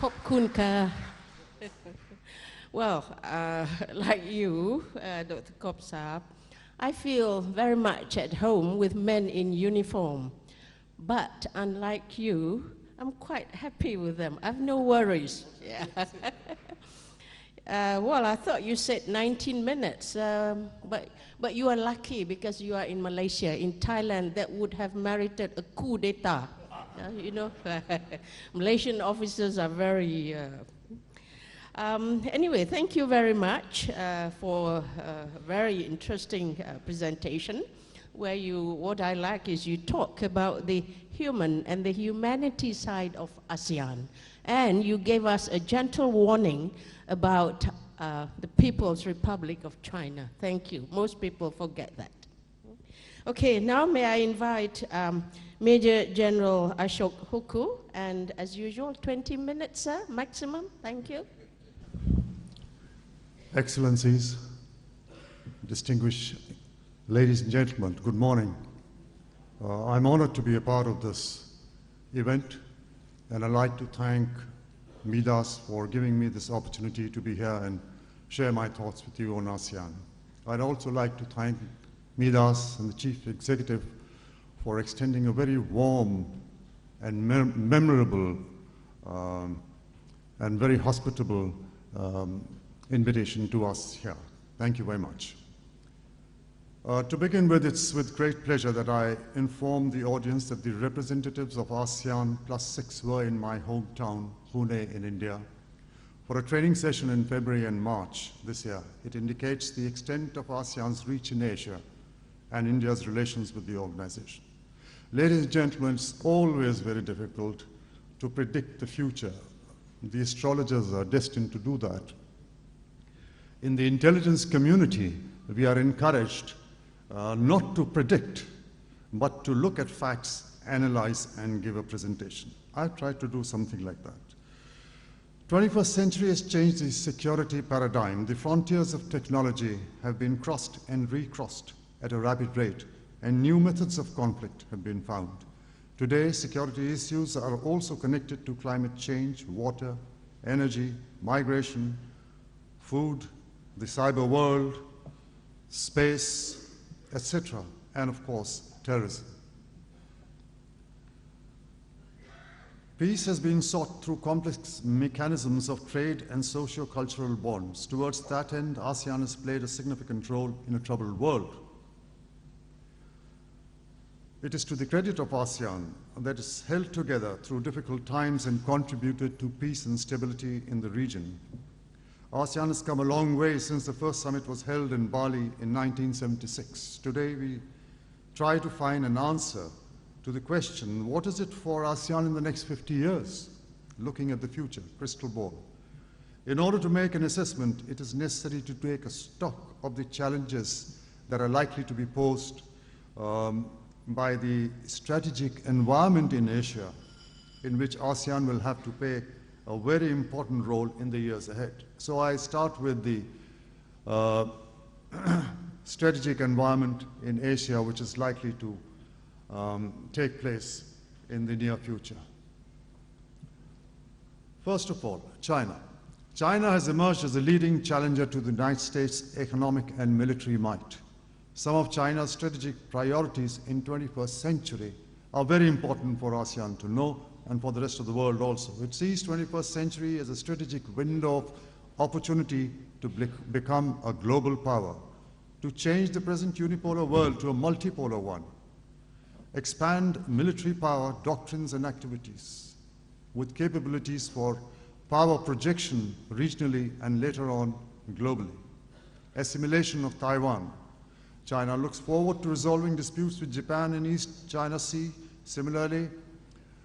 ขอบคุณค่ะ Well, like you, Dr. Kopsab, I feel very much at home with men in uniform. But unlike you, I'm quite happy with them. I have no worries. Yeah. Well, I thought you said 19 minutes, but you are lucky because you are in Malaysia. In Thailand, that would have merited a coup d'etat. You know, Malaysian officers are very... anyway, thank you very much for a very interesting presentation, where what I like is you talk about the human and the humanity side of ASEAN. And you gave us a gentle warning about the People's Republic of China. Thank you. Most people forget that. Okay, now may I invite Major General Ashok Huku, and as usual, 20 minutes, sir, maximum. Thank you. Excellencies, distinguished ladies and gentlemen, good morning. I'm honored to be a part of this event, and I'd like to thank Midas for giving me this opportunity to be here and share my thoughts with you on ASEAN. I'd also like to thank Midas and the Chief Executive for extending a very warm and memorable and very hospitable invitation to us here. Thank you very much. To begin with, it's with great pleasure that I inform the audience that the representatives of ASEAN +6 were in my hometown, Pune in India, for a training session in February and March this year. It indicates the extent of ASEAN's reach in Asia and India's relations with the organization. Ladies and gentlemen, it's always very difficult to predict the future. The astrologers are destined to do that. In the intelligence community, we are encouraged not to predict, but to look at facts, analyze, and give a presentation. I've tried to do something like that. 21st century has changed the security paradigm. The frontiers of technology have been crossed and recrossed at a rapid rate, and new methods of conflict have been found. Today, security issues are also connected to climate change, water, energy, migration, food, the cyber world, space, etc., and of course, terrorism. Peace has been sought through complex mechanisms of trade and socio-cultural bonds. Towards that end, ASEAN has played a significant role in a troubled world. It is to the credit of ASEAN that it's held together through difficult times and contributed to peace and stability in the region. ASEAN has come a long way since the first summit was held in Bali in 1976. Today, we try to find an answer to the question, what is it for ASEAN in the next 50 years? Looking at the future, crystal ball. In order to make an assessment, it is necessary to take a stock of the challenges that are likely to be posed by the strategic environment in Asia, in which ASEAN will have to play a very important role in the years ahead. So I start with the strategic environment in Asia, which is likely to take place in the near future. First of all, China. China has emerged as a leading challenger to the United States' economic and military might. Some of China's strategic priorities in 21st century are very important for ASEAN to know and for the rest of the world also. It sees 21st century as a strategic window of opportunity to become a global power, to change the present unipolar world to a multipolar one, expand military power, doctrines, and activities with capabilities for power projection regionally and later on globally. Assimilation of Taiwan. China looks forward to resolving disputes with Japan in East China Sea. Similarly,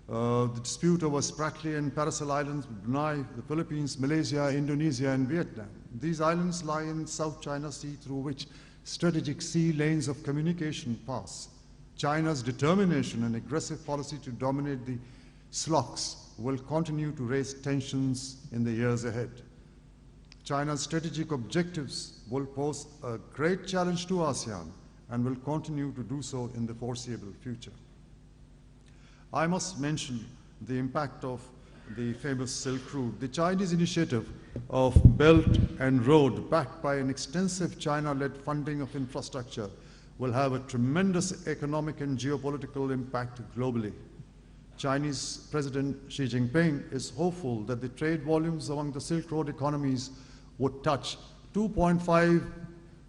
the dispute over Spratly and Paracel Islands, Brunei, the Philippines, Malaysia, Indonesia, and Vietnam. These islands lie in South China Sea, through which strategic sea lanes of communication pass. China's determination and aggressive policy to dominate the SLOCs will continue to raise tensions in the years ahead. China's strategic objectives will pose a great challenge to ASEAN and will continue to do so in the foreseeable future. I must mention the impact of the famous Silk Route. The Chinese initiative of Belt and Road, backed by an extensive China-led funding of infrastructure, will have a tremendous economic and geopolitical impact globally. Chinese President Xi Jinping is hopeful that the trade volumes among the Silk Road economies would touch 2.5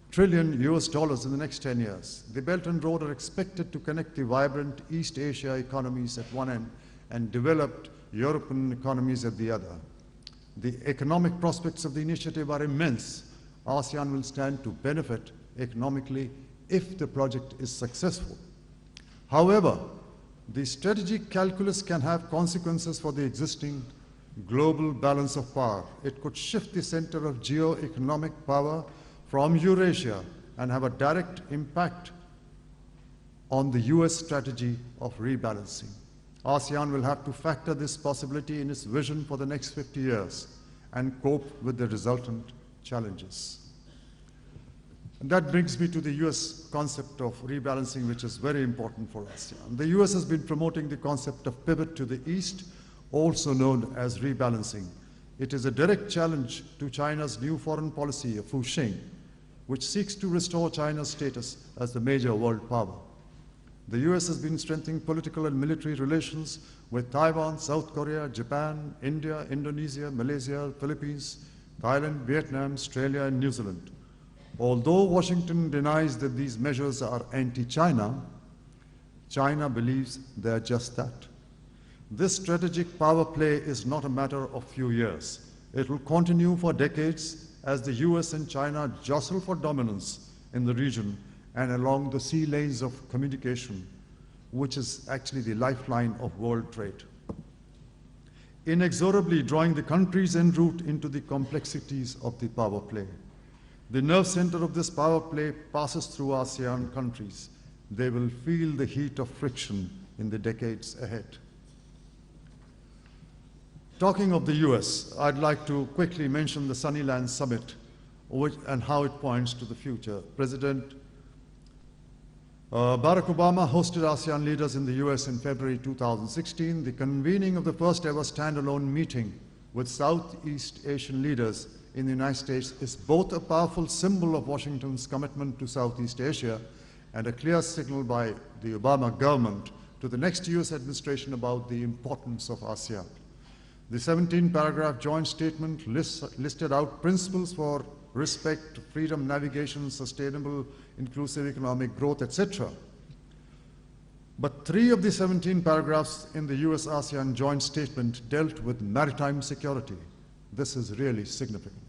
trillion US dollars in the next 10 years. The Belt and Road are expected to connect the vibrant East Asia economies at one end and developed European economies at the other. The economic prospects of the initiative are immense. ASEAN will stand to benefit economically if the project is successful. However, the strategic calculus can have consequences for the existing global balance of power. It could shift the center of geo-economic power from Eurasia and have a direct impact on the US strategy of rebalancing. ASEAN will have to factor this possibility in its vision for the next 50 years and cope with the resultant challenges. And that brings me to the US concept of rebalancing, which is very important for ASEAN. The US has been promoting the concept of pivot to the East, also known as rebalancing. It is a direct challenge to China's new foreign policy of Fuxing, which seeks to restore China's status as the major world power. The US has been strengthening political and military relations with Taiwan, South Korea, Japan, India, Indonesia, Malaysia, Philippines, Thailand, Vietnam, Australia, and New Zealand. Although Washington denies that these measures are anti-China, China believes they are just that. This strategic power play is not a matter of few years. It will continue for decades as the US and China jostle for dominance in the region and along the sea lanes of communication, which is actually the lifeline of world trade. Inexorably drawing the countries en route into the complexities of the power play. The nerve center of this power play passes through ASEAN countries. They will feel the heat of friction in the decades ahead. Talking of the US, I'd like to quickly mention the Sunnyland Summit and how it points to the future. President Barack Obama hosted ASEAN leaders in the US in February 2016. The convening of the first ever standalone meeting with Southeast Asian leaders in the United States is both a powerful symbol of Washington's commitment to Southeast Asia and a clear signal by the Obama government to the next US administration about the importance of ASEAN. The 17-paragraph joint statement listed out principles for respect, freedom, navigation, sustainable, inclusive economic growth, etc. But 3 of the 17 paragraphs in the US-ASEAN joint statement dealt with maritime security. This is really significant.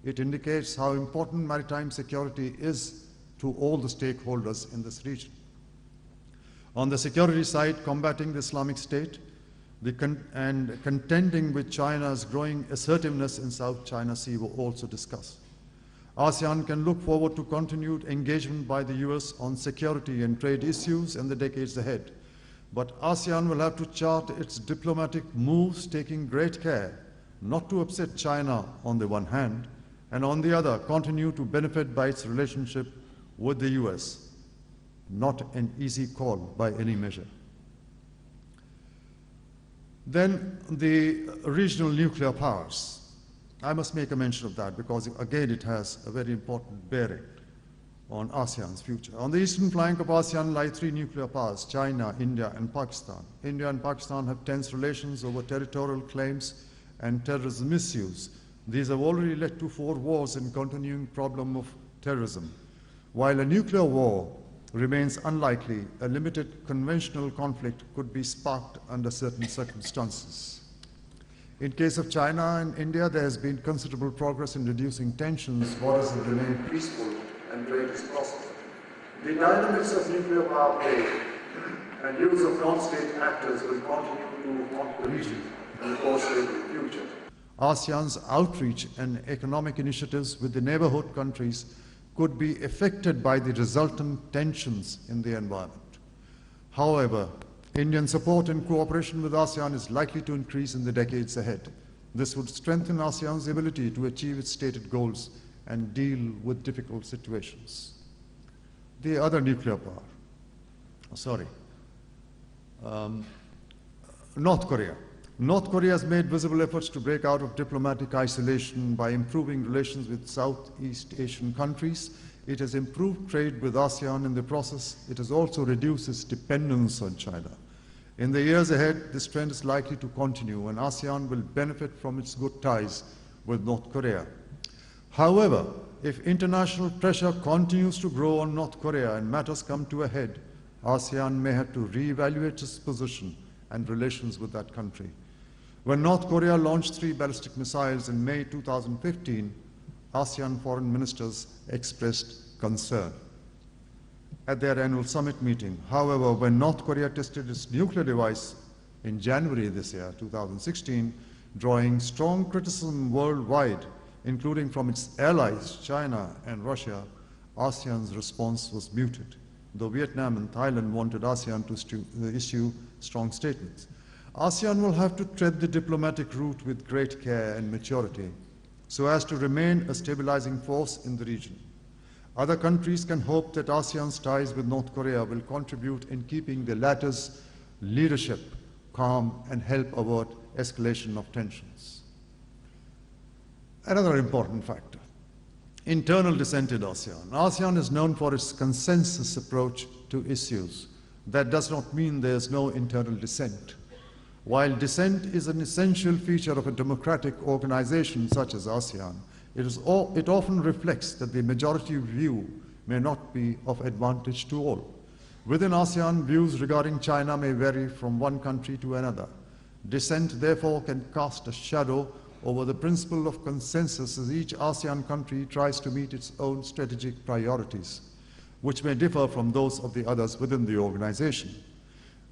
It indicates how important maritime security is to all the stakeholders in this region. On the security side, combating the Islamic State and contending with China's growing assertiveness in South China Sea were also discussed. ASEAN can look forward to continued engagement by the US on security and trade issues in the decades ahead. But ASEAN will have to chart its diplomatic moves, taking great care not to upset China on the one hand, and on the other, continue to benefit by its relationship with the US. Not an easy call by any measure. Then the regional nuclear powers. I must make a mention of that because, again, it has a very important bearing on ASEAN's future. On the eastern flank of ASEAN lie 3 nuclear powers, China, India, and Pakistan. India and Pakistan have tense relations over territorial claims and terrorism misuse. These have already led to 4 wars and continuing problem of terrorism. While a nuclear war remains unlikely, a limited conventional conflict could be sparked under certain circumstances. In case of China and India, there has been considerable progress in reducing tensions, borders have remained peaceful, and trade is prosperous. The dynamics of nuclear power play and use of non-state actors will continue to haunt the region in the foreseeable future. ASEAN's outreach and economic initiatives with the neighborhood countries could be affected by the resultant tensions in the environment. However, Indian support and cooperation with ASEAN is likely to increase in the decades ahead. This would strengthen ASEAN's ability to achieve its stated goals and deal with difficult situations. The other nuclear power, North Korea. North Korea has made visible efforts to break out of diplomatic isolation by improving relations with Southeast Asian countries. It has improved trade with ASEAN in the process. It has also reduced its dependence on China. In the years ahead, this trend is likely to continue, and ASEAN will benefit from its good ties with North Korea. However, if international pressure continues to grow on North Korea and matters come to a head, ASEAN may have to reevaluate its position and relations with that country. When North Korea launched 3 ballistic missiles in May 2015, ASEAN foreign ministers expressed concern at their annual summit meeting. However, when North Korea tested its nuclear device in January this year, 2016, drawing strong criticism worldwide, including from its allies, China and Russia, ASEAN's response was muted, though Vietnam and Thailand wanted ASEAN to issue strong statements. ASEAN will have to tread the diplomatic route with great care and maturity so as to remain a stabilizing force in the region. Other countries can hope that ASEAN's ties with North Korea will contribute in keeping the latter's leadership calm and help avert escalation of tensions. Another important factor, internal dissent in ASEAN. ASEAN is known for its consensus approach to issues. That does not mean there is no internal dissent. While dissent is an essential feature of a democratic organization such as ASEAN, it often reflects that the majority view may not be of advantage to all. Within ASEAN, views regarding China may vary from one country to another. Dissent, therefore, can cast a shadow over the principle of consensus as each ASEAN country tries to meet its own strategic priorities, which may differ from those of the others within the organization.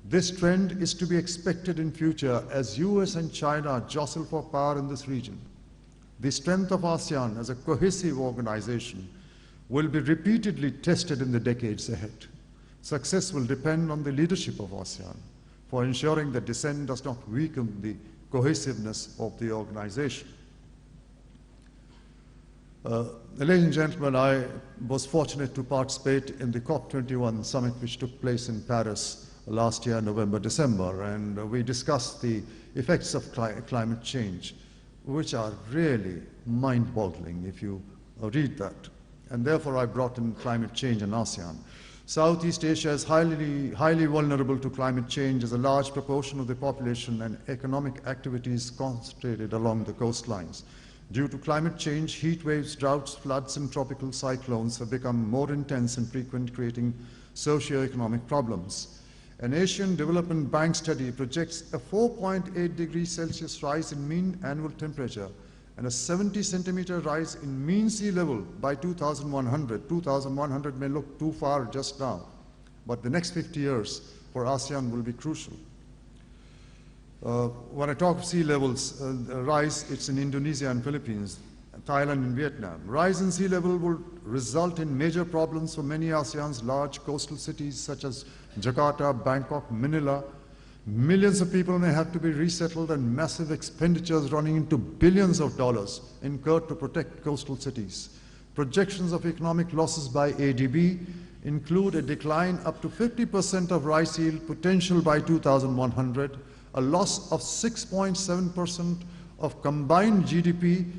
This trend is to be expected in future as US and China jostle for power in this region. The strength of ASEAN as a cohesive organization will be repeatedly tested in the decades ahead. Success will depend on the leadership of ASEAN for ensuring that dissent does not weaken the cohesiveness of the organization. Ladies and gentlemen, I was fortunate to participate in the COP21 summit which took place in Paris last year, November, December, and we discussed the effects of climate change, which are really mind-boggling if you read that. And therefore I brought in climate change in ASEAN. Southeast Asia is highly vulnerable to climate change as a large proportion of the population and economic activities concentrated along the coastlines. Due to climate change, heat waves, droughts, floods, and tropical cyclones have become more intense and frequent, creating socio-economic problems. An Asian Development Bank study projects a 4.8 degrees Celsius rise in mean annual temperature and a 70 centimeter rise in mean sea level by 2100. 2100 may look too far just now, but the next 50 years for ASEAN will be crucial. When I talk of sea levels rise, it's in Indonesia and Philippines, Thailand and Vietnam. Rise in sea level will result in major problems for many ASEAN's large coastal cities such as Jakarta, Bangkok, Manila. Millions of people may have to be resettled and massive expenditures running into billions of dollars incurred to protect coastal cities. Projections of economic losses by ADB include a decline up to 50% of rice yield potential by 2100, a loss of 6.7% of combined GDP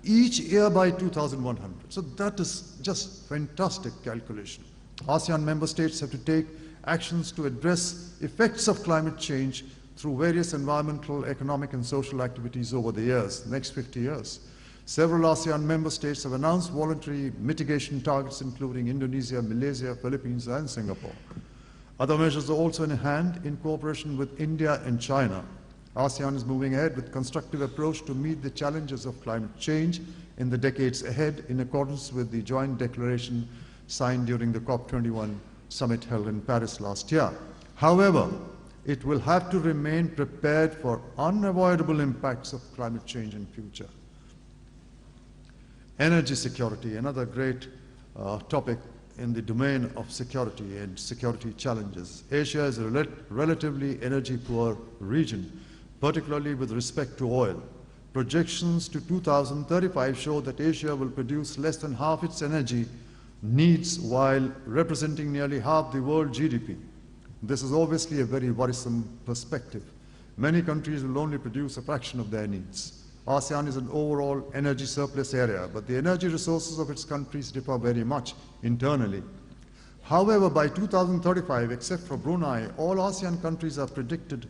each year by 2100. So that is just fantastic calculation. ASEAN member states have to take actions to address effects of climate change through various environmental, economic, and social activities over the years, next 50 years. Several ASEAN member states have announced voluntary mitigation targets, including Indonesia, Malaysia, Philippines, and Singapore. Other measures are also in hand in cooperation with India and China. ASEAN is moving ahead with a constructive approach to meet the challenges of climate change in the decades ahead in accordance with the joint declaration signed during the COP21 summit held in Paris last year. However, it will have to remain prepared for unavoidable impacts of climate change in future. Energy security, another great topic in the domain of security and security challenges. Asia is a relatively energy-poor region, particularly with respect to oil. Projections to 2035 show that Asia will produce less than half its energy needs while representing nearly half the world GDP. This is obviously a very worrisome perspective. Many countries will only produce a fraction of their needs. ASEAN is an overall energy surplus area, but the energy resources of its countries differ very much internally. However, by 2035, except for Brunei, all ASEAN countries are predicted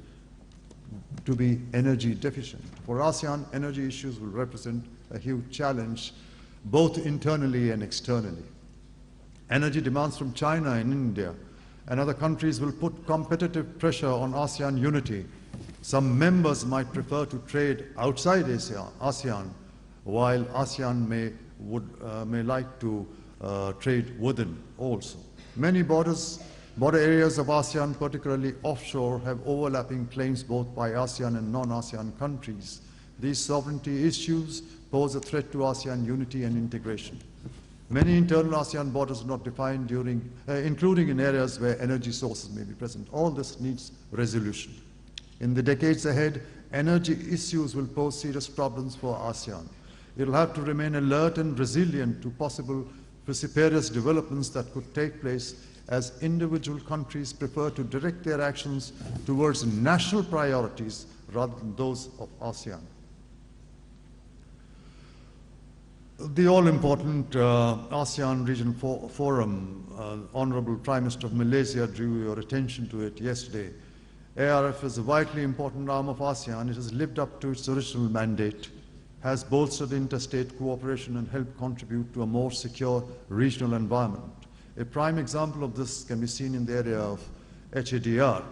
to be energy deficient. For ASEAN, energy issues will represent a huge challenge, both internally and externally. Energy demands from China and India and other countries will put competitive pressure on ASEAN unity. Some members might prefer to trade outside ASEAN, while ASEAN may like to trade within also. Many border areas of ASEAN, particularly offshore, have overlapping claims both by ASEAN and non-ASEAN countries. These sovereignty issues pose a threat to ASEAN unity and integration. Many internal ASEAN borders are not defined, including in areas where energy sources may be present. All this needs resolution. In the decades ahead, energy issues will pose serious problems for ASEAN. It will have to remain alert and resilient to possible precipitous developments that could take place as individual countries prefer to direct their actions towards national priorities rather than those of ASEAN. The all-important ASEAN Regional Forum, Honorable Prime Minister of Malaysia drew your attention to it yesterday. ARF is a vitally important arm of ASEAN. It has lived up to its original mandate, has bolstered interstate cooperation and helped contribute to a more secure regional environment. A prime example of this can be seen in the area of HADR.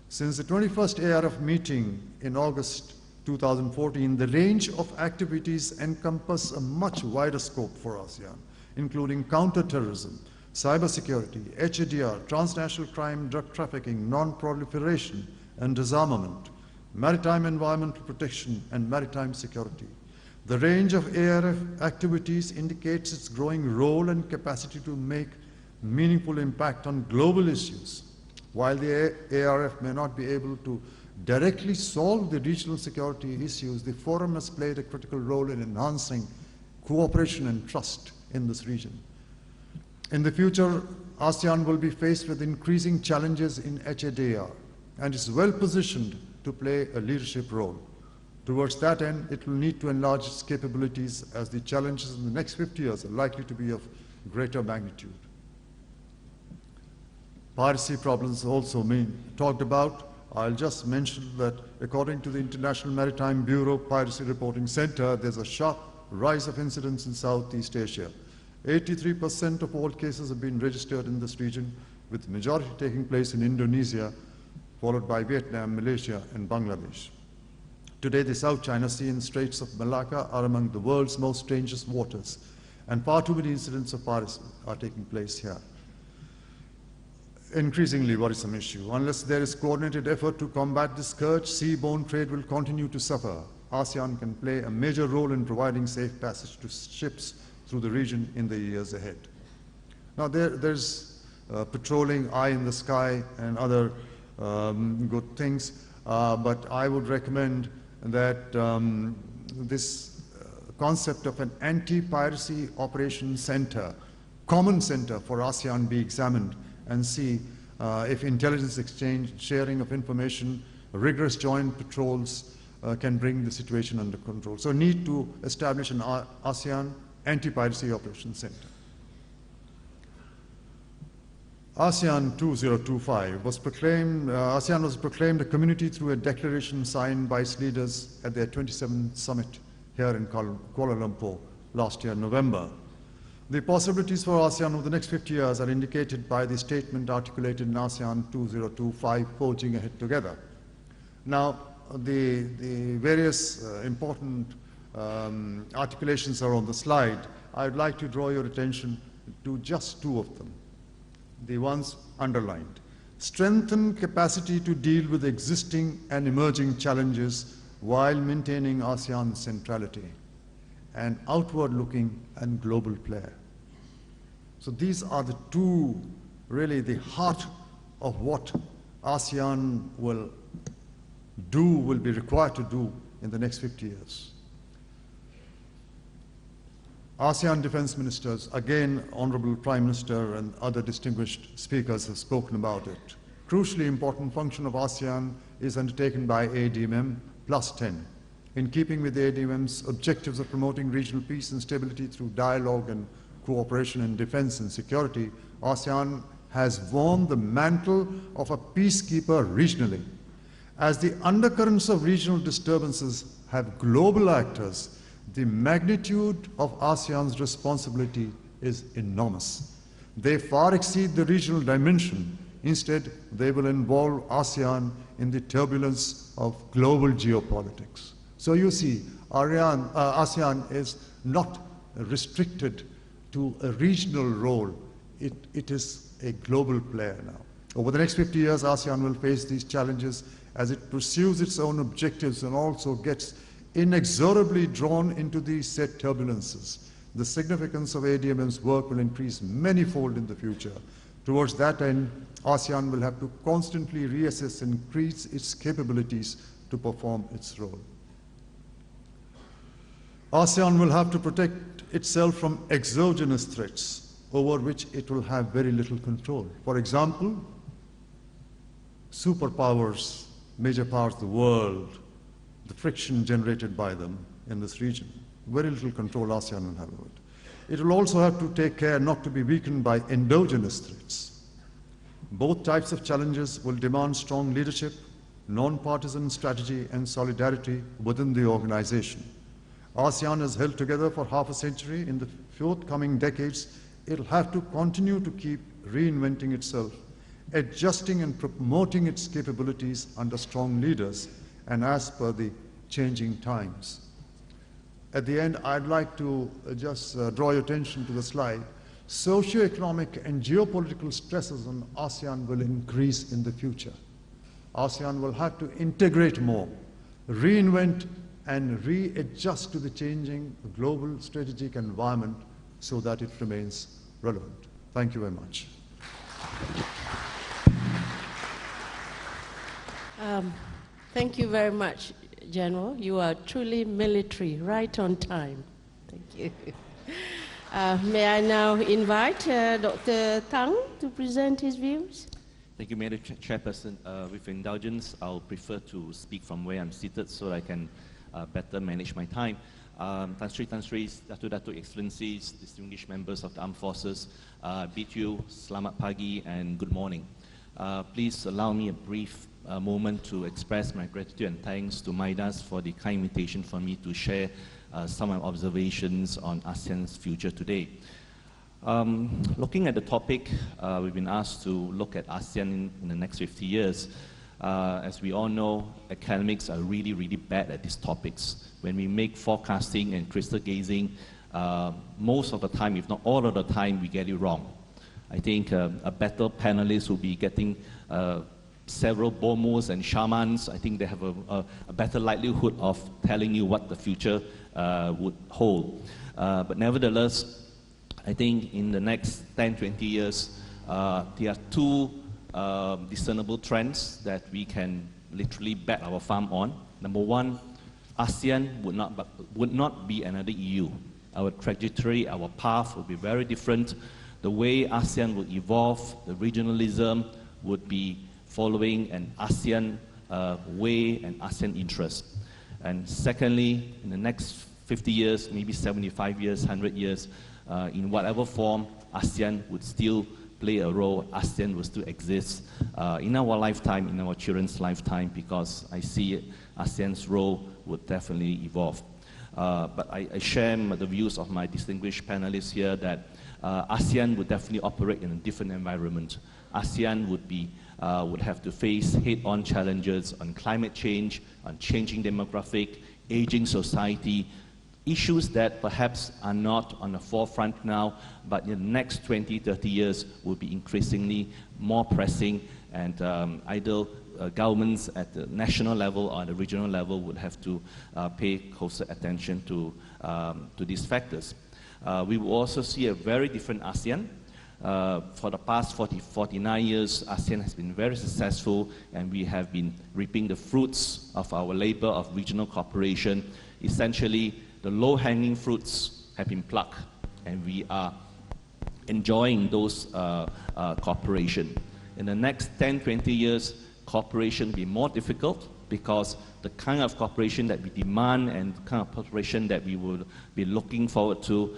Since the 21st ARF meeting in August 2014, the range of activities encompass a much wider scope for ASEAN, including counterterrorism, cybersecurity, HADR, transnational crime, drug trafficking, non-proliferation and disarmament, maritime environmental protection, and maritime security. The range of ARF activities indicates its growing role and capacity to make meaningful impact on global issues. While the ARF may not be able to directly solve the regional security issues, the Forum has played a critical role in enhancing cooperation and trust in this region. In the future, ASEAN will be faced with increasing challenges in HADR and is well positioned to play a leadership role. Towards that end, it will need to enlarge its capabilities as the challenges in the next 50 years are likely to be of greater magnitude. Piracy problems also being talked about. I'll just mention that according to the International Maritime Bureau Piracy Reporting Center, there's a sharp rise of incidents in Southeast Asia. 83% of all cases have been registered in this region, with the majority taking place in Indonesia, followed by Vietnam, Malaysia, and Bangladesh. Today, the South China Sea and Straits of Malacca are among the world's most dangerous waters, and far too many incidents of piracy are taking place here. Increasingly worrisome issue. Unless there is coordinated effort to combat this scourge, seaborne trade will continue to suffer. ASEAN can play a major role in providing safe passage to ships through the region in the years ahead. Now there's patrolling, eye in the sky, and other good things, but I would recommend that this concept of an anti-piracy operations center, common center for ASEAN be examined and see if intelligence exchange, sharing of information, rigorous joint patrols can bring the situation under control. So need to establish an ASEAN Anti-Piracy Operations Center. ASEAN 2025 was proclaimed, ASEAN was proclaimed a community through a declaration signed by its leaders at their 27th summit here in Kuala Lumpur last year, November. The possibilities for ASEAN over the next 50 years are indicated by the statement articulated in ASEAN 2025, Forging Ahead Together. Now, the various important articulations are on the slide. I'd like to draw your attention to just two of them, the ones underlined. Strengthen capacity to deal with existing and emerging challenges while maintaining ASEAN centrality, an outward-looking and global player. So these are the two, really the heart of what ASEAN will be required to do in the next 50 years. ASEAN defense ministers, again, Honorable Prime Minister and other distinguished speakers have spoken about it. crucially important function of ASEAN is undertaken by ADMM +10. In keeping with ADMM's objectives of promoting regional peace and stability through dialogue and cooperation in defense and security, ASEAN has worn the mantle of a peacekeeper regionally. As the undercurrents of regional disturbances have global actors, the magnitude of ASEAN's responsibility is enormous. They far exceed the regional dimension. Instead, they will involve ASEAN in the turbulence of global geopolitics. So you see, ASEAN is not restricted to a regional role. It is a global player now. Over the next 50 years, ASEAN will face these challenges as it pursues its own objectives and also gets inexorably drawn into these said turbulences. The significance of ADMM's work will increase manyfold in the future. Towards that end, ASEAN will have to constantly reassess and increase its capabilities to perform its role. ASEAN will have to protect itself from exogenous threats over which it will have very little control. For example, superpowers, major powers of the world, the friction generated by them in this region. Very little control ASEAN will have over it. It will also have to take care not to be weakened by endogenous threats. Both types of challenges will demand strong leadership, non-partisan strategy, and solidarity within the organization. ASEAN has held together for half a century. In the forthcoming decades, it'll have to continue to keep reinventing itself, adjusting and promoting its capabilities under strong leaders and as per the changing times. At the end, I'd like to just draw your attention to the slide. Socioeconomic and geopolitical stresses on ASEAN will increase in the future. ASEAN will have to integrate more, reinvent and readjust to the changing global strategic environment so that it remains relevant. Thank you very much. Thank you very much, General. You are truly military, right on time. Thank you. May I now invite Dr. Tang to present his views? Thank you, Madam Chairperson. With indulgence, I'll prefer to speak from where I'm seated so I can better manage my time. Tan Sri, Datuk Excellencies, distinguished members of the Armed Forces, bid you selamat pagi and good morning. Please allow me a brief moment to express my gratitude and thanks to Midas for the kind invitation for me to share some of my observations on ASEAN's future today. Looking at the topic, we've been asked to look at ASEAN in the next 50 years. As we all know, academics are really, really bad at these topics. When we make forecasting and crystal gazing, most of the time, if not all of the time, we get it wrong. I think a better panelist will be getting several bomos and shamans. I think they have a better likelihood of telling you what the future would hold. But nevertheless, I think in the next 10, 20 years, there are two discernible trends that we can literally bet our farm on. Number one, ASEAN would not be another EU. Our trajectory, our path would be very different. The way ASEAN would evolve, the regionalism would be following an ASEAN way and ASEAN interest. And secondly, in the next 50 years, maybe 75 years, 100 years, in whatever form, ASEAN would still play a role, ASEAN will still exist in our lifetime, in our children's lifetime, because I see ASEAN's role would definitely evolve. But I share the views of my distinguished panelists here that ASEAN would definitely operate in a different environment. ASEAN would have to face head-on challenges on climate change, on changing demographic, aging society, issues that perhaps are not on the forefront now, but in the next 20, 30 years will be increasingly more pressing, and either governments at the national level or the regional level would have to pay closer attention to these factors. We will also see a very different ASEAN. For the past 49 years, ASEAN has been very successful, and we have been reaping the fruits of our labor of regional cooperation. Essentially, the low-hanging fruits have been plucked, and we are enjoying those cooperation. in the next 10, 20 years, cooperation will be more difficult because the kind of cooperation that we demand and the kind of cooperation that we would be looking forward to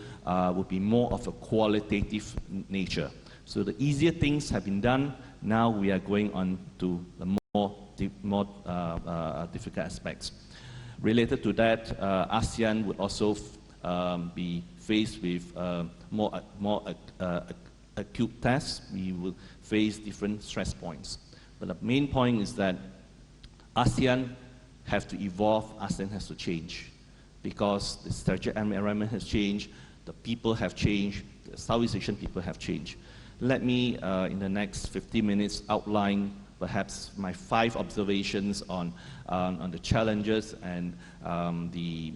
would be more of a qualitative nature. So the easier things have been done. Now we are going on to the more difficult aspects. Related to that, ASEAN would also be faced with more acute tests. We will face different stress points. But the main point is that ASEAN have to evolve, ASEAN has to change. Because the strategic environment has changed, the people have changed, the Southeast Asian people have changed. Let me, in the next 50 minutes, outline perhaps my 5 observations on the challenges and the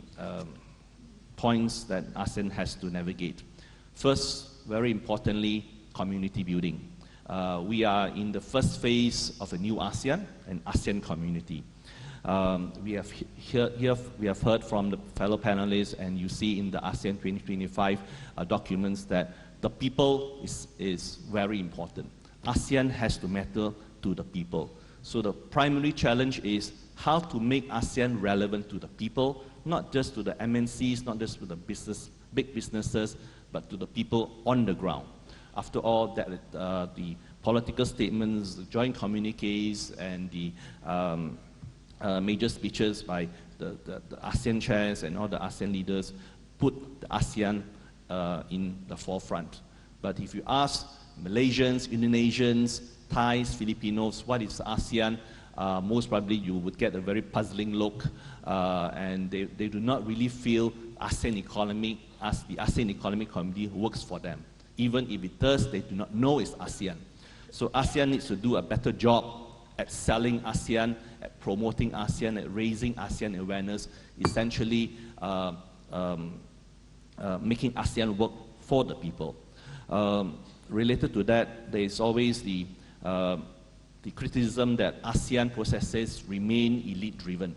points that ASEAN has to navigate. First, very importantly, community building. We are in the first phase of a new ASEAN, an ASEAN community. We have heard from the fellow panelists, and you see in the ASEAN 2025 documents that the people is very important. ASEAN has to matter to the people. So the primary challenge is how to make ASEAN relevant to the people, not just to the MNCs, not just to the big businesses, but to the people on the ground. After all, the political statements, the joint communiques, and the major speeches by the ASEAN chairs and all the ASEAN leaders put the ASEAN in the forefront. But if you ask Malaysians, Indonesians, Thais, Filipinos, what is ASEAN? Most probably you would get a very puzzling look, and they do not really feel the ASEAN Economic Community works for them. Even if it does, they do not know it's ASEAN. So ASEAN needs to do a better job at selling ASEAN, at promoting ASEAN, at raising ASEAN awareness, essentially making ASEAN work for the people. Related to that, there is always the criticism that ASEAN processes remain elite-driven.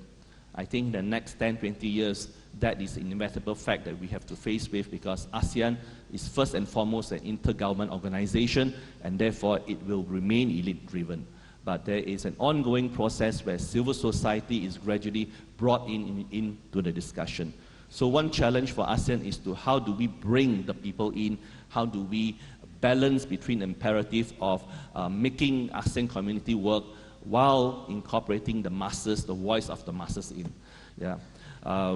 I think the next 10, 20 years, that is an inevitable fact that we have to face with, because ASEAN is first and foremost an intergovernmental organization, and therefore it will remain elite-driven. But there is an ongoing process where civil society is gradually brought into the discussion. So one challenge for ASEAN is to how do we bring the people in, how do we balance between the imperative of making ASEAN community work while incorporating the masses, the voice of the masses in,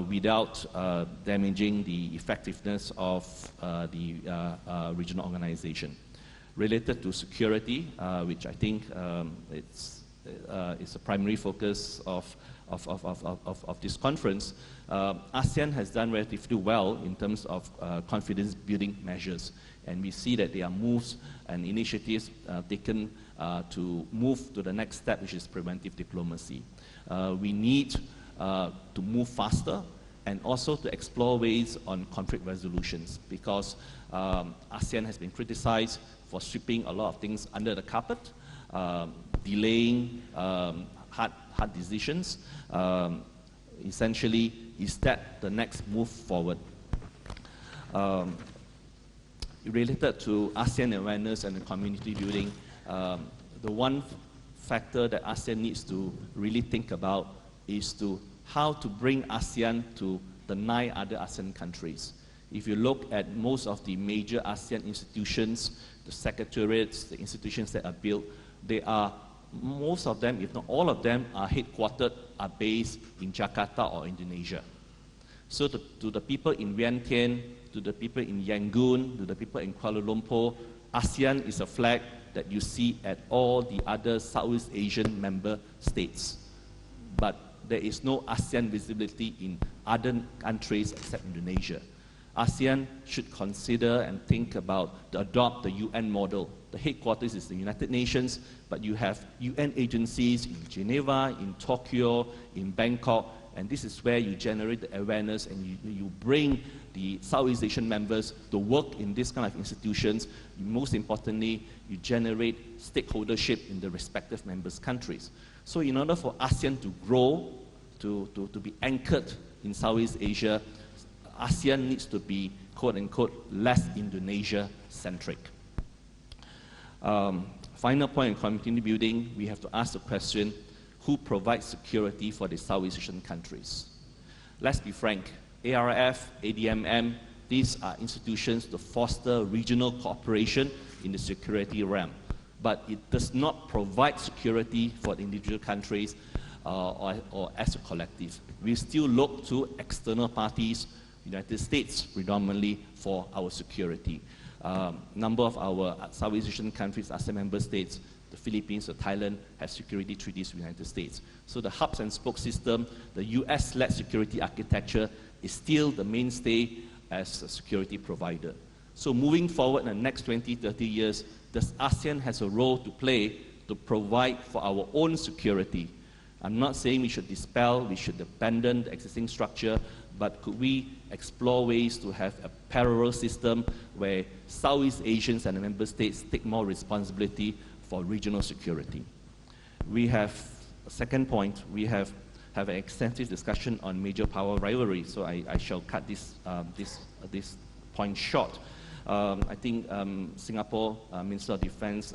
without damaging the effectiveness of the regional organization. Related to security, which I think it's a primary focus of this conference, ASEAN has done relatively well in terms of confidence building measures. And we see that there are moves and initiatives taken to move to the next step, which is preventive diplomacy. We need to move faster and also to explore ways on conflict resolutions, because ASEAN has been criticized for sweeping a lot of things under the carpet, delaying hard decisions. Essentially, is that the next move forward? Related to ASEAN awareness and the community building, the one factor that ASEAN needs to really think about is how to bring ASEAN to the 9 other ASEAN countries. If you look at most of the major ASEAN institutions, the secretariats, the institutions that are built, most of them, if not all of them, are based in Jakarta or Indonesia. So to the people in Vientiane, to the people in Yangon, to the people in Kuala Lumpur, ASEAN is a flag that you see at all the other Southeast Asian member states. But there is no ASEAN visibility in other countries except Indonesia. ASEAN should consider and think about to adopt the UN model. The headquarters is the United Nations, but you have UN agencies in Geneva, in Tokyo, in Bangkok, and this is where you generate the awareness and you bring the Southeast Asian members to work in this kind of institutions. Most importantly, you generate stakeholdership in the respective members' countries. So in order for ASEAN to grow, to be anchored in Southeast Asia, ASEAN needs to be, quote-unquote, less Indonesia-centric. Final point in community building, we have to ask the question, who provides security for the Southeast Asian countries? Let's be frank, ARF, ADMM, these are institutions to foster regional cooperation in the security realm, but it does not provide security for the individual countries or as a collective. We still look to external parties, United States predominantly, for our security. Number of our Southeast Asian countries, ASEAN member states, the Philippines, the Thailand, have security treaties with the United States. So the hubs and spoke system, the US-led security architecture, is still the mainstay as a security provider. So moving forward in the next 20, 30 years, does ASEAN has a role to play to provide for our own security? I'm not saying we should dispel, we should abandon the existing structure, but could we explore ways to have a parallel system where Southeast Asians and the member states take more responsibility for regional security? We have, a second point, we have an extensive discussion on major power rivalry, so I shall cut this point short. I think Singapore Minister of Defense,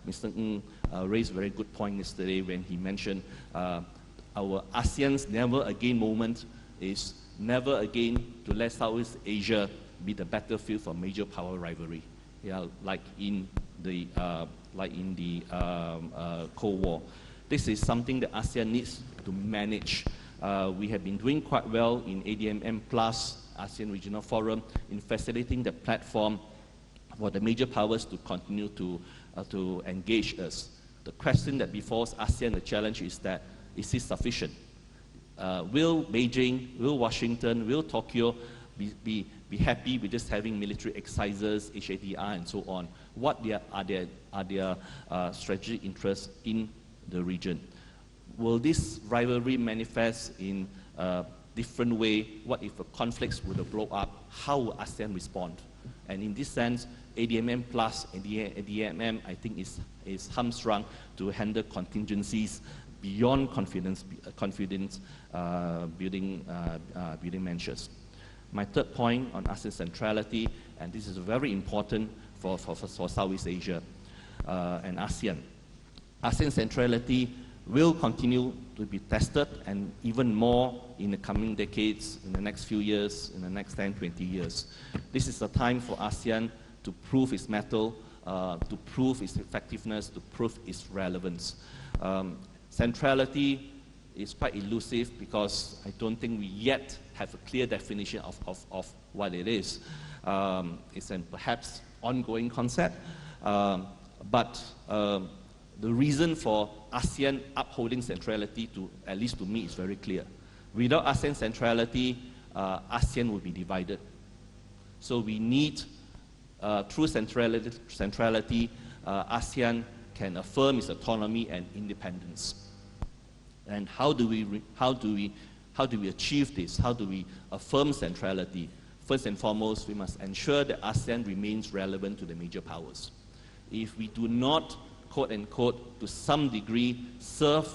Mr. Ng, raised a very good point yesterday when he mentioned our ASEAN's never again moment is never again to let Southeast Asia be the battlefield for major power rivalry, like in the Cold War. This is something that ASEAN needs to manage. We have been doing quite well in ADMM Plus, ASEAN Regional Forum, in facilitating the platform for the major powers to continue to engage us. The question that befalls ASEAN, the challenge is that, is this sufficient? Will Beijing, will Washington, will Tokyo be happy with just having military exercises, HADR, and so on? What are their strategic interests in the region? Will this rivalry manifest in a different way? What if conflicts would blow up? How will ASEAN respond? And in this sense, ADMM Plus and ADMM, I think, is hamstrung to handle contingencies beyond confidence building measures. My third point on ASEAN centrality, and this is very important for Southeast Asia and ASEAN. ASEAN centrality will continue to be tested, and even more in the coming decades, in the next few years, in the next 10, 20 years. This is a time for ASEAN to prove its mettle, to prove its effectiveness, to prove its relevance. Centrality is quite elusive because I don't think we yet have a clear definition of what it is. It's a perhaps ongoing concept, but the reason for ASEAN upholding centrality, at least to me, is very clear. Without ASEAN centrality, ASEAN will be divided. So we need, through centrality, ASEAN can affirm its autonomy and independence. And how do we achieve this? How do we affirm centrality? First and foremost, we must ensure that ASEAN remains relevant to the major powers. If we do not, quote unquote, to some degree, serve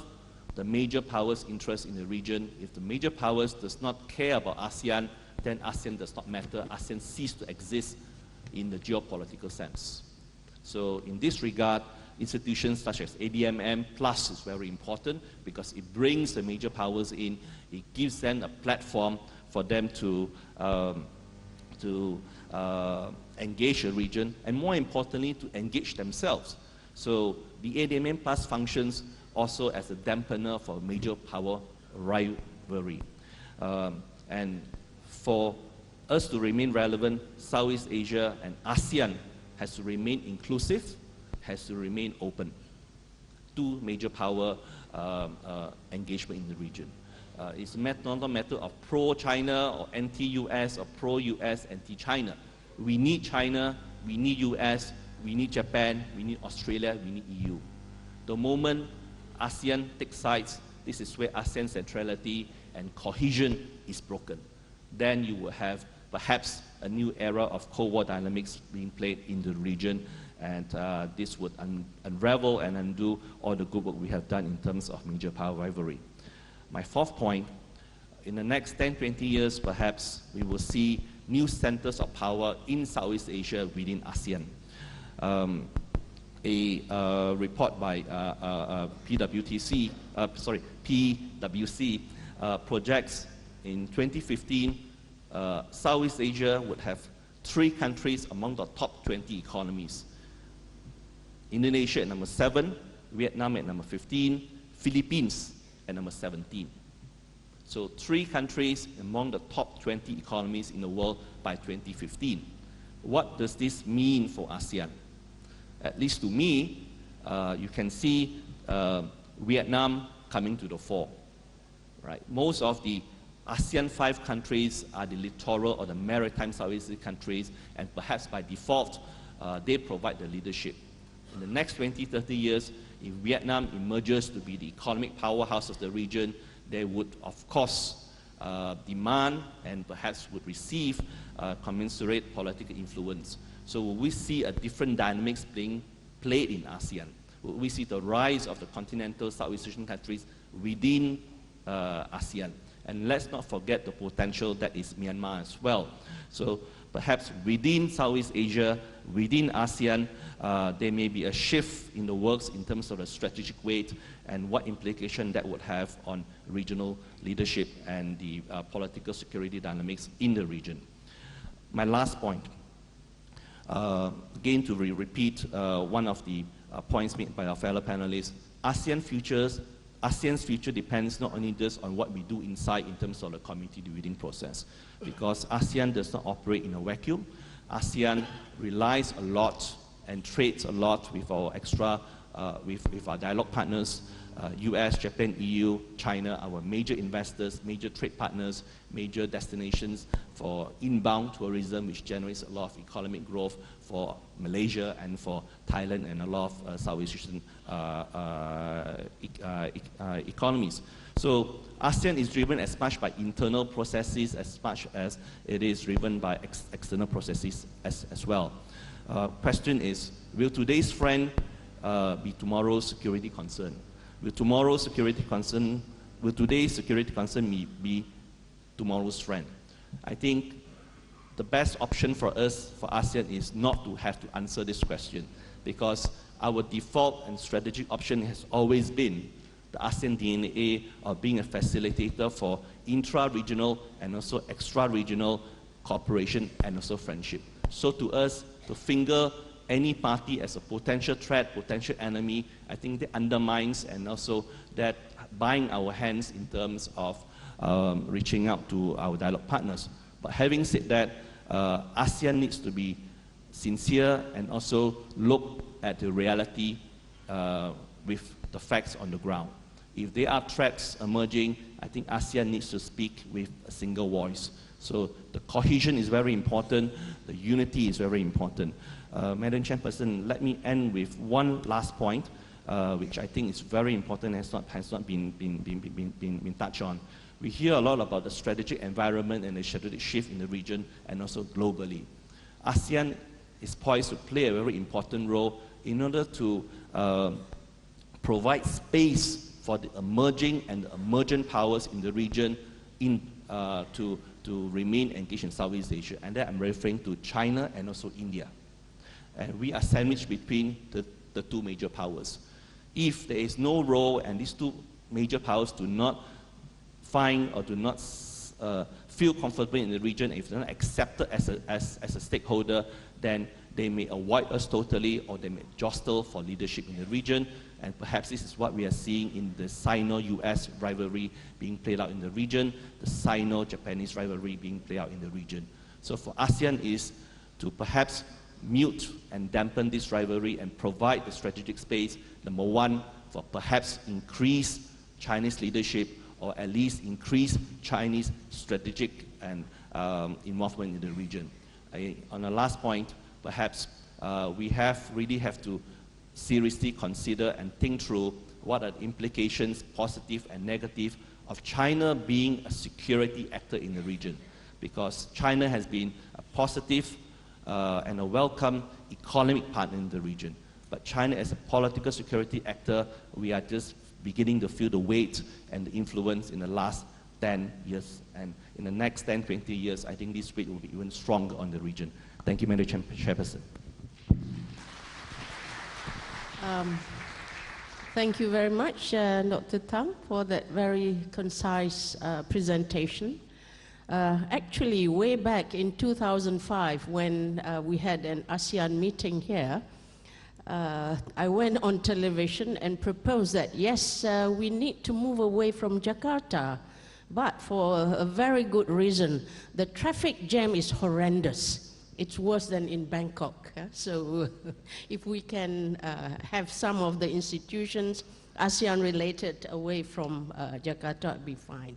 the major powers' interests in the region, if the major powers does not care about ASEAN, then ASEAN does not matter. ASEAN ceases to exist in the geopolitical sense. So in this regard, institutions such as ADMM Plus is very important because it brings the major powers in, it gives them a platform for them to engage the region, and more importantly, to engage themselves. So the ADMM Plus functions also as a dampener for major power rivalry. And for us to remain relevant, Southeast Asia and ASEAN has to remain inclusive, has to remain open to major power engagement in the region. It's not a matter of pro-China or anti-US or pro-US, anti-China. We need China, we need US, we need Japan, we need Australia, we need EU. The moment ASEAN takes sides, this is where ASEAN centrality and cohesion is broken. Then you will have perhaps a new era of Cold War dynamics being played in the region, and this would unravel and undo all the good work we have done in terms of major power rivalry. My fourth point, in the next 10, 20 years, perhaps we will see new centers of power in Southeast Asia within ASEAN. a report by PwC projects in 2015, Southeast Asia would have 3 countries among the top 20 economies. Indonesia at number 7, Vietnam at number 15, Philippines at number 17. So 3 countries among the top 20 economies in the world by 2015. What does this mean for ASEAN? At least to me, you can see Vietnam coming to the fore. Right? Most of the ASEAN 5 countries are the littoral or the maritime Southeast Asian countries, and perhaps by default, they provide the leadership. In the next 20, 30 years, if Vietnam emerges to be the economic powerhouse of the region, they would, of course, demand and perhaps would receive commensurate political influence. So we see a different dynamics being played in ASEAN. We see the rise of the continental Southeast Asian countries within ASEAN. And let's not forget the potential that is Myanmar as well. So perhaps within Southeast Asia, within ASEAN, there may be a shift in the works in terms of the strategic weight and what implication that would have on regional leadership and the political security dynamics in the region. My last point, again to repeat one of the points made by our fellow panelists, ASEAN's future depends not only just on what we do inside in terms of the community building process, because ASEAN does not operate in a vacuum. ASEAN relies a lot and trades a lot with our with our dialogue partners, US, Japan, EU, China, our major investors, major trade partners, major destinations for inbound tourism, which generates a lot of economic growth for Malaysia and for Thailand and a lot of Southeast Asian economies. So ASEAN is driven as much by internal processes as much as it is driven by external processes as well. Question is, will today's friend be tomorrow's security concern? Will today's security concern be tomorrow's friend? I think the best option for us, for ASEAN, is not to have to answer this question, because our default and strategic option has always been the ASEAN DNA of being a facilitator for intra-regional and also extra-regional cooperation and also friendship. So to us, to finger any party as a potential threat, potential enemy, I think that undermines and also that buying our hands in terms of reaching out to our dialogue partners. But having said that, ASEAN needs to be sincere and also look at the reality with the facts on the ground. If there are threats emerging, I think ASEAN needs to speak with a single voice. So the cohesion is very important, the unity is very important. Madam Chairperson, let me end with one last point, which I think is very important and has not been touched on. We hear a lot about the strategic environment and the strategic shift in the region and also globally. ASEAN is poised to play a very important role in order to provide space for the emerging and the emergent powers in the region to remain engaged in Southeast Asia. And that I'm referring to China and also India. And we are sandwiched between the 2 major powers. If there is no role and these 2 major powers do not find or do not feel comfortable in the region, if they're not accepted as a stakeholder, then they may avoid us totally or they may jostle for leadership in the region. And perhaps this is what we are seeing in the Sino-US rivalry being played out in the region, the Sino-Japanese rivalry being played out in the region. So for ASEAN is to perhaps mute and dampen this rivalry and provide the strategic space, number 1, for perhaps increased Chinese leadership or at least increased Chinese strategic and involvement in the region. On the last point, perhaps we really have to seriously consider and think through what are the implications, positive and negative, of China being a security actor in the region. Because China has been a positive and a welcome economic partner in the region. But China as a political security actor, we are just beginning to feel the weight and the influence in the last 10 years. And in the next 10, 20 years, I think this weight will be even stronger on the region. Thank you, Madam Chairperson. Thank you very much, Dr. Tang, for that very concise presentation. Actually, way back in 2005, when we had an ASEAN meeting here, I went on television and proposed that, yes, we need to move away from Jakarta, but for a very good reason. The traffic jam is horrendous. It's worse than in Bangkok. So if we can have some of the institutions, ASEAN-related, away from Jakarta, it'd be fine.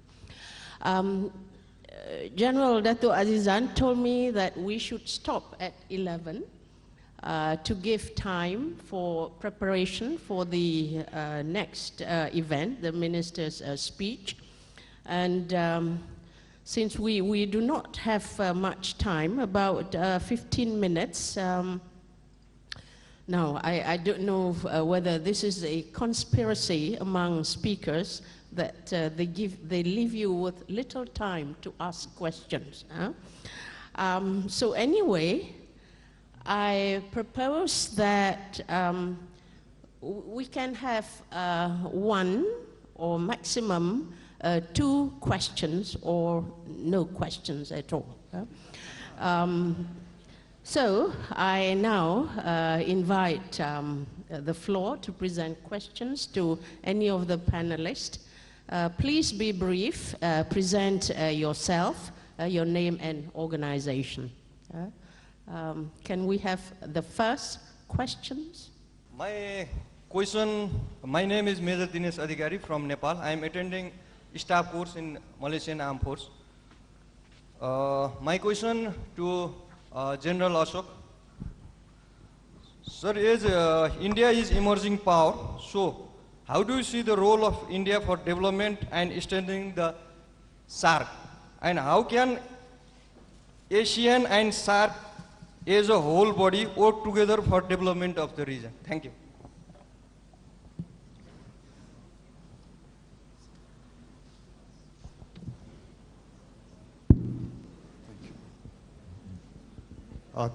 General Dato Azizan told me that we should stop at 11 to give time for preparation for the next event, the minister's speech. And since we do not have much time, about 15 minutes, now I don't know whether this is a conspiracy among speakers that they leave you with little time to ask questions. So anyway, I propose that we can have one or maximum 2 questions or no questions at all. So I now invite the floor to present questions to any of the panelists. Please be brief, present yourself, your name and organization. Can we have the first questions? My name is Major Dinesh Adhikari from Nepal. I am attending staff course in Malaysian Armed Force. My question to General Ashok. Sir, as India is emerging power, so how do you see the role of India for development and strengthening the SAARC? And how can ASEAN and SAARC as a whole body work together for development of the region? Thank you.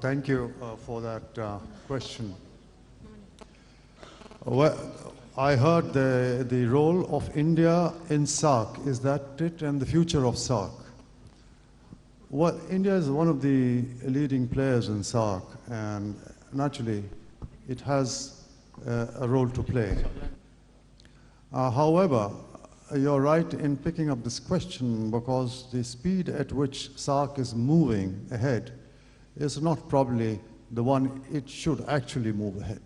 Thank you for that question. Well, I heard the role of India in SAARC. Is that it? And the future of SAARC? Well, India is one of the leading players in SAARC, and naturally, it has a role to play. However, you're right in picking up this question because the speed at which SAARC is moving ahead is not probably the one it should actually move ahead.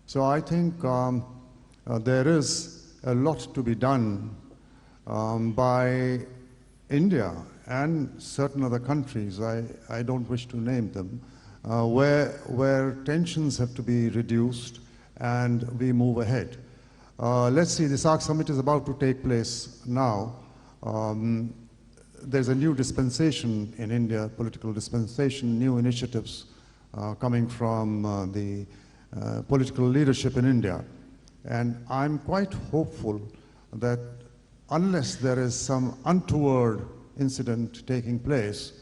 So I think there is a lot to be done by India and certain other countries, I don't wish to name them, where tensions have to be reduced and we move ahead. Let's see, the SAARC summit is about to take place now. There's a new dispensation in India, political dispensation, new initiatives coming from the political leadership in India. And I'm quite hopeful that unless there is some untoward incident taking place,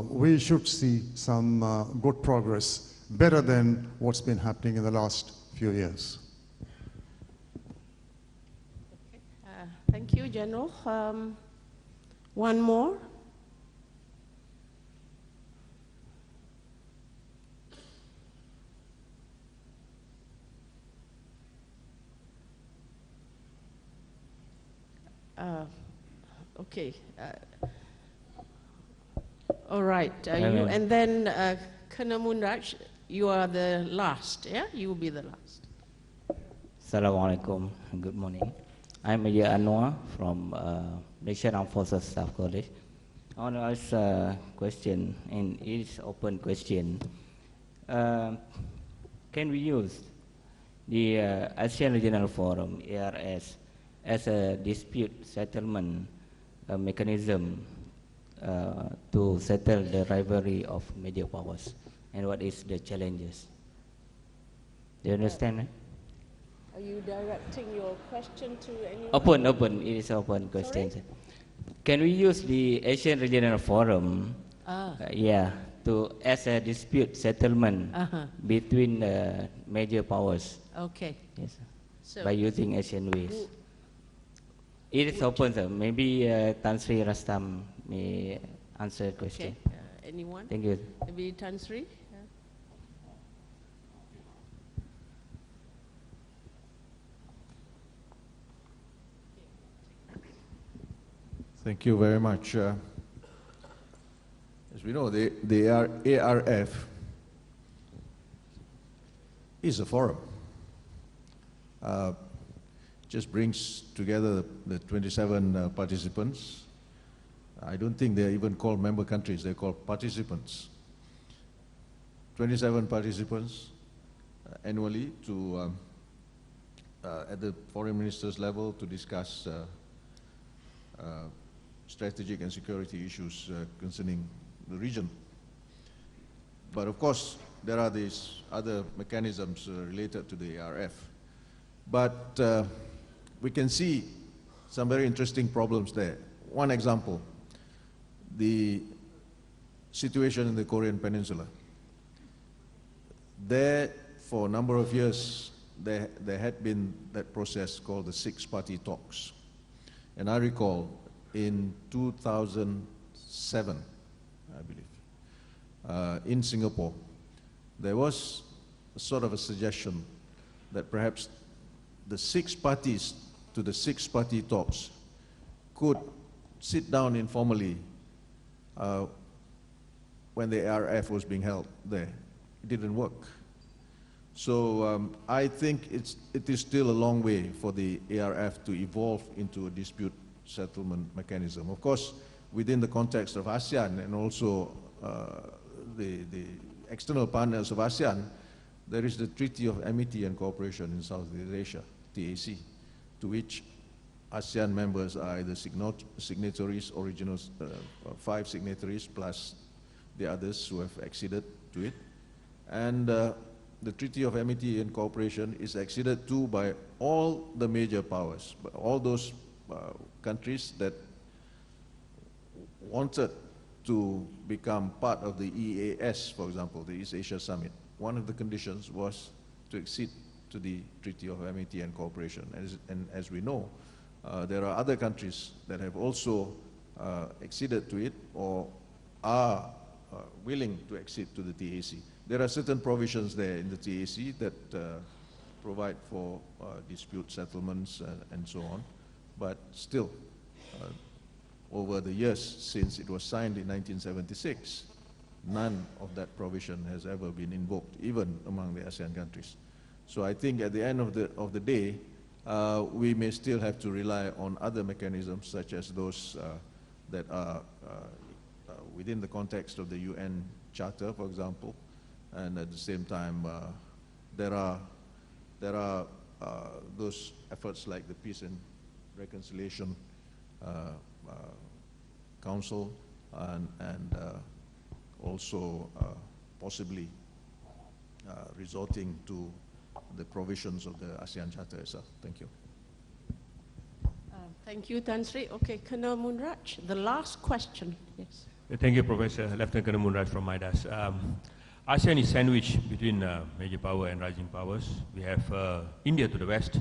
we should see some good progress, better than what's been happening in the last few years. Okay. Thank you, General. One more. Okay. All right. You, and then Colonel Munraj, you are the last. Yeah, you will be the last. Assalamualaikum. Good morning. I'm Major Anwar from Malaysian Armed Forces Staff College. I want to ask a question, and it is open question. Can we use the ASEAN Regional Forum, ARS, as a dispute settlement mechanism to settle the rivalry of major powers? And what is the challenges? Do you understand? Are you directing your question to anyone? Open. It is open question. Sorry? Can we use the Asian Regional Forum, as a dispute settlement between the major powers. Okay. Yes, sir. So, By using Asian ways. It is open, sir. Maybe Tan Sri Rastam may answer the question. okay. Anyone? Thank you. Maybe Tan Sri? Thank you very much. As we know, the ARF is a forum. Just brings together the 27 participants. I don't think they're even called member countries, they're called participants. 27 participants annually to, at the foreign ministers level to discuss strategic and security issues concerning the region. But of course, there are these other mechanisms related to the ARF. But we can see some very interesting problems there. One example, the situation in the Korean Peninsula. There, for a number of years, there had been that process called the six-party talks. And I recall in 2007, I believe, in Singapore, there was a sort of a suggestion that perhaps the six parties to the six-party talks could sit down informally when the ARF was being held there. It didn't work. So I think it is still a long way for the ARF to evolve into a dispute settlement mechanism. Of course, within the context of ASEAN and also the external partners of ASEAN, there is the Treaty of Amity and Cooperation in Southeast Asia, TAC, to which ASEAN members are either signatories, original 5 signatories, plus the others who have acceded to it. And the Treaty of Amity and Cooperation is acceded to by all the major powers, by all those countries that wanted to become part of the EAS, for example, the East Asia Summit. One of the conditions was to accede to the Treaty of Amity and Cooperation. And as we know, there are other countries that have also acceded to it or are willing to accede to the TAC. There are certain provisions there in the TAC that provide for dispute settlements and so on, but still, over the years since it was signed in 1976, none of that provision has ever been invoked, even among the ASEAN countries. So I think at the end of the day, we may still have to rely on other mechanisms, such as those that are within the context of the UN Charter, for example, and at the same time, there are those efforts like the Peace and Reconciliation Council, and also possibly resorting to the provisions of the ASEAN Charter itself. Thank you. Thank you, Tan Sri. Okay, Colonel Munraj, the last question. Yes. Thank you, Professor. Lieutenant Colonel Munraj from MIDAS. ASEAN is sandwiched between major power and rising powers. We have India to the west,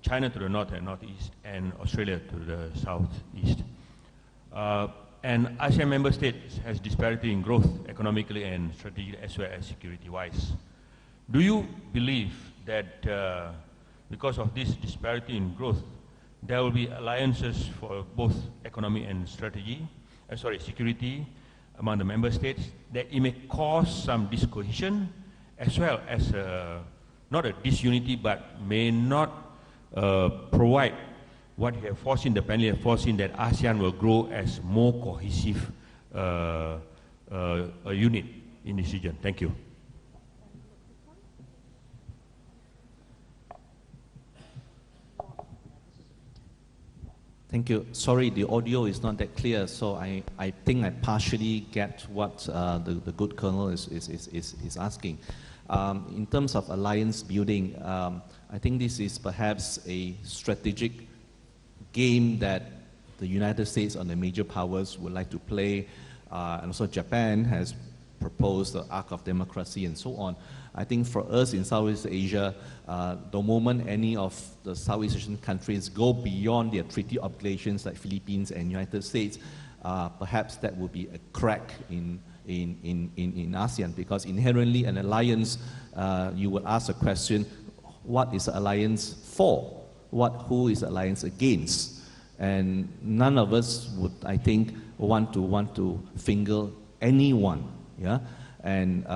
China to the north and northeast, and Australia to the southeast. And ASEAN member states has disparity in growth economically and strategically as well as security-wise. Do you believe that because of this disparity in growth, there will be alliances for both economy and security among the member states, that it may cause some discohesion as well as not a disunity, but may not provide what you have foreseen, the panel have foreseen, that ASEAN will grow as more cohesive a unit in this region? Thank you. Thank you. Sorry, the audio is not that clear, so I think I partially get what the good colonel is asking. In terms of alliance building, I think this is perhaps a strategic game that the United States and the major powers would like to play, and also Japan has proposed the arc of democracy and so on. I think for us in Southeast Asia, the moment any of the Southeast Asian countries go beyond their treaty obligations like Philippines and United States, perhaps that would be a crack in ASEAN, because inherently an alliance, you would ask the question, what is the alliance for? Who is the alliance against? And none of us would, I think, want to finger anyone, yeah? And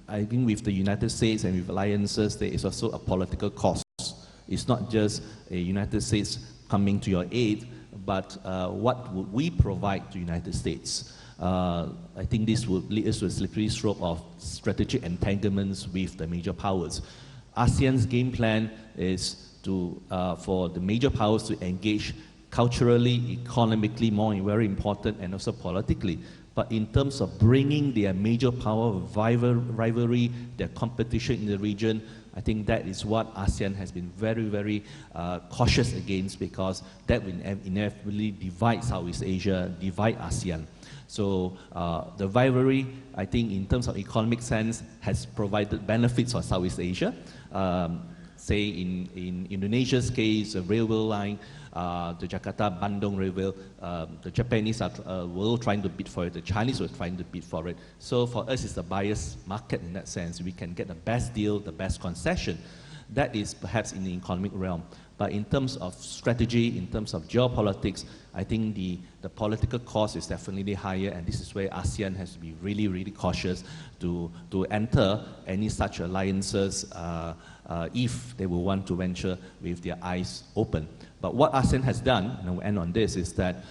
I think with the United States and with alliances, there is also a political cost. It's not just a United States coming to your aid, but what would we provide to the United States? I think this would lead us to a slippery slope of strategic entanglements with the major powers. ASEAN's game plan is for the major powers to engage culturally, economically, very important, and also politically. But in terms of bringing their major power rivalry, their competition in the region, I think that is what ASEAN has been very, very cautious against, because that will inevitably divide Southeast Asia, divide ASEAN. So the rivalry, I think in terms of economic sense, has provided benefits for Southeast Asia. Say in Indonesia's case, a railway line, the Jakarta-Bandung railway, the Japanese were trying to bid for it, the Chinese were trying to bid for it. So for us, it's a buyer's market in that sense. We can get the best deal, the best concession. That is perhaps in the economic realm. But in terms of strategy, in terms of geopolitics, I think the political cost is definitely higher, and this is where ASEAN has to be really, really cautious to enter any such alliances if they will want to venture with their eyes open. But what ASEAN has done, and I'll end on this, is that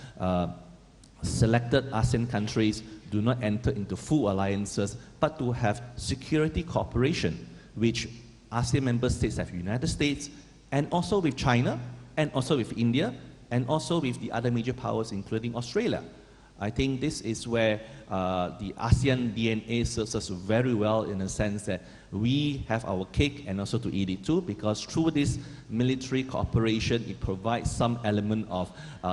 selected ASEAN countries do not enter into full alliances, but to have security cooperation, which ASEAN member states have United States, and also with China, and also with India, and also with the other major powers, including Australia. I think this is where the ASEAN DNA serves us very well, in a sense that we have our cake and also to eat it too, because through this military cooperation, it provides some element of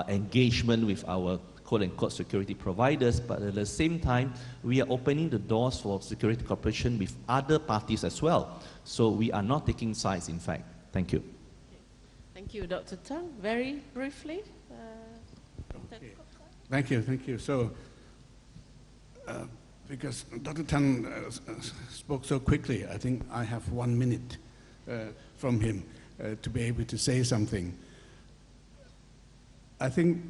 engagement with our quote-unquote security providers, but at the same time, we are opening the doors for security cooperation with other parties as well. So we are not taking sides, in fact. Thank you. Thank you, Dr. Tang. Very briefly. Okay. Thank you. So, because Dr. Tang spoke so quickly, I think I have 1 minute from him to be able to say something. I think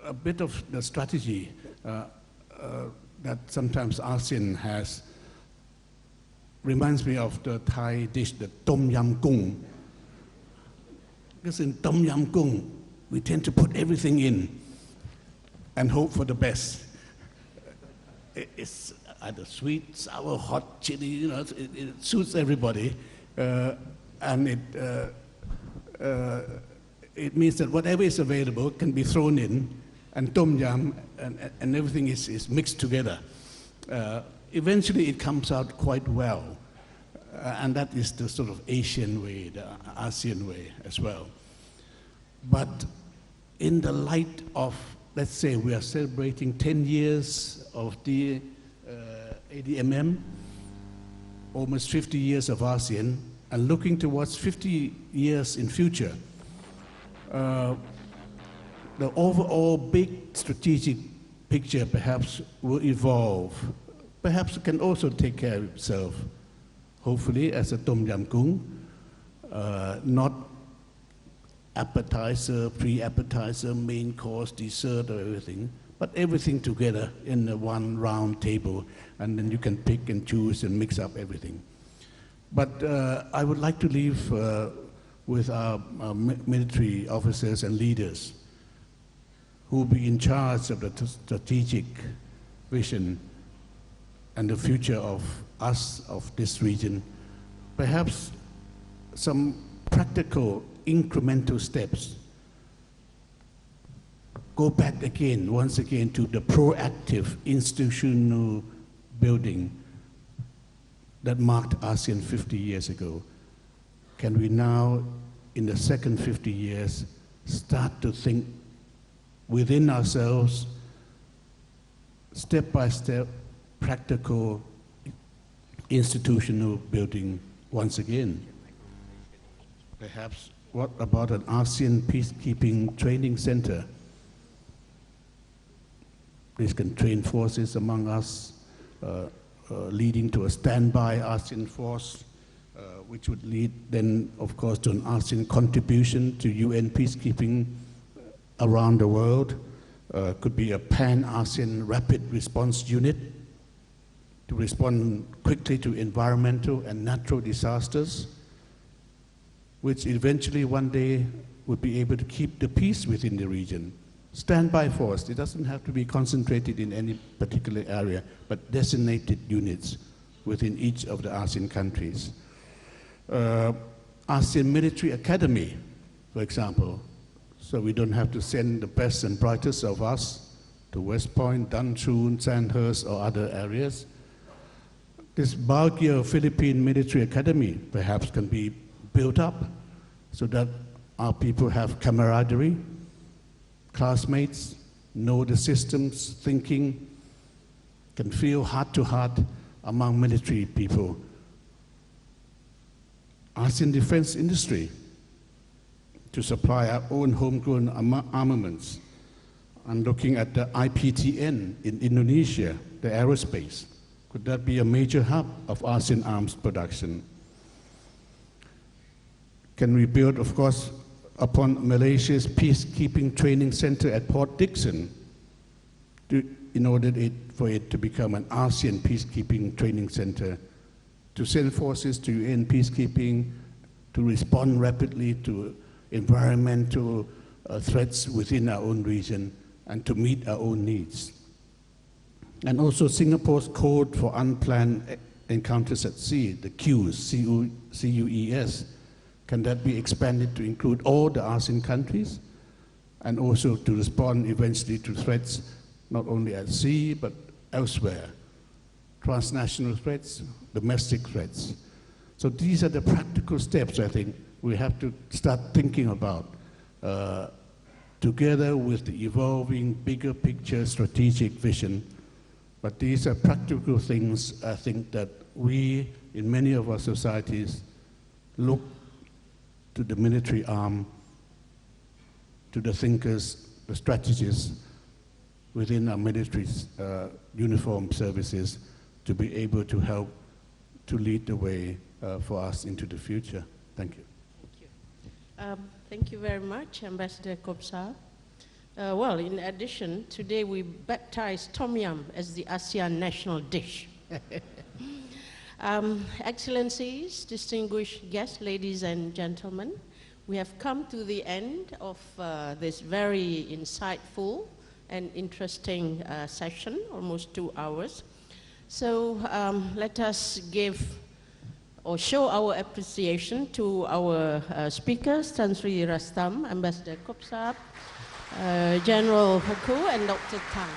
a bit of the strategy that sometimes ASEAN has reminds me of the Thai dish, the Tom Yam Goong. Because in Tom Yam Goong, we tend to put everything in and hope for the best. It's either sweet, sour, hot, chili, you know, it suits everybody. And it means that whatever is available can be thrown in, and tom yum, and everything is mixed together. Eventually it comes out quite well. And that is the sort of Asian way, the ASEAN way as well. But in the light of, let's say we are celebrating 10 years of the ADMM, almost 50 years of ASEAN, and looking towards 50 years in future, the overall big strategic picture perhaps will evolve. Perhaps it can also take care of itself, hopefully as a Tom Yam Goong, not appetizer, pre-appetizer, main course, dessert, or everything, but everything together in one round table, and then you can pick and choose and mix up everything. But I would like to leave with our military officers and leaders who will be in charge of the strategic vision and the future of us, of this region, perhaps some practical incremental steps. Go back again, once again, to the proactive institutional building that marked ASEAN 50 years ago. Can we now, in the second 50 years, start to think within ourselves, step by step, practical institutional building once again. Perhaps what about an ASEAN peacekeeping training center? This can train forces among us, leading to a standby ASEAN force, which would lead then, of course, to an ASEAN contribution to UN peacekeeping around the world. Could be a pan-ASEAN rapid response unit to respond quickly to environmental and natural disasters, which eventually one day would be able to keep the peace within the region. Standby force, it doesn't have to be concentrated in any particular area, but designated units within each of the ASEAN countries. ASEAN Military Academy, for example, so we don't have to send the best and brightest of us to West Point, Danchun, Sandhurst, or other areas. This Baguio Philippine Military Academy perhaps can be built up so that our people have camaraderie, classmates, know the systems, thinking, can feel heart to heart among military people. ASEAN defense industry, to supply our own homegrown armaments. And looking at the IPTN in Indonesia, the aerospace, could that be a major hub of ASEAN arms production? Can we build, of course, upon Malaysia's peacekeeping training center at Port Dickson in order for it to become an ASEAN peacekeeping training center to send forces to UN peacekeeping, to respond rapidly to environmental threats within our own region and to meet our own needs. And also Singapore's Code for Unplanned Encounters at Sea, the CUES, C-U-E-S, can that be expanded to include all the ASEAN countries and also to respond eventually to threats not only at sea but elsewhere, transnational threats, domestic threats. So these are the practical steps I think we have to start thinking about together with the evolving bigger picture strategic vision. But these are practical things I think that we in many of our societies look to the military arm, to the thinkers, the strategists within our military uniformed services to be able to help to lead the way for us into the future. Thank you. Thank you very much, Ambassador Kopsa. Well, in addition, today we baptized Tom Yum as the ASEAN national dish. Excellencies, distinguished guests, ladies and gentlemen, we have come to the end of this very insightful and interesting session, almost 2 hours. So let us give or show our appreciation to our speakers, Tan Sri Rastam, Ambassador Kopsa, General Huku, and Dr. Tang.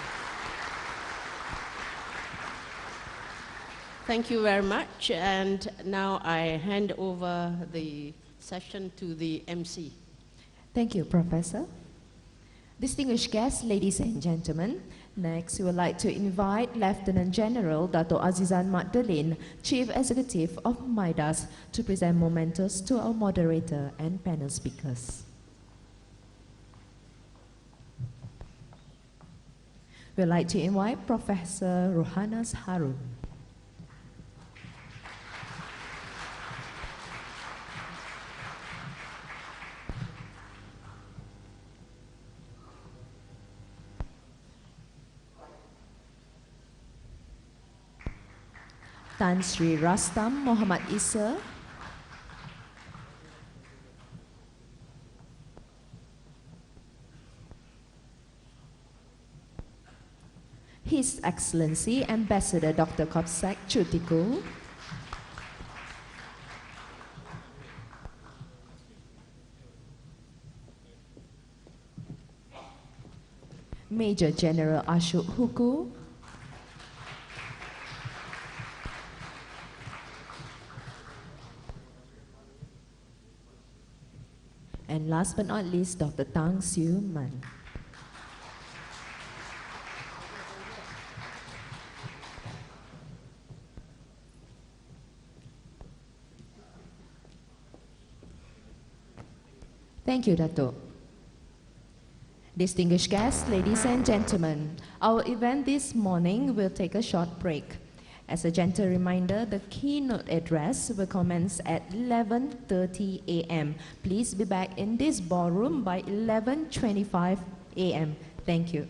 Thank you very much, and now I hand over the session to the MC. Thank you, Professor. Distinguished guests, ladies and gentlemen, next we would like to invite Lieutenant General Dato Azizan Magdalene, Chief Executive of MIDAS, to present mementos to our moderator and panel speakers. We'd like to invite Professor Rohanas Harun. Tan Sri Rastam Muhammad Isa, His Excellency Ambassador Dr. Kopsak Chutiku, Major General Ashok Huku, and last but not least, Dr. Tang Siu Man. Thank you, Dato'. Distinguished guests, ladies and gentlemen, our event this morning will take a short break. As a gentle reminder, the keynote address will commence at 11:30 a.m. Please be back in this ballroom by 11:25 a.m. Thank you.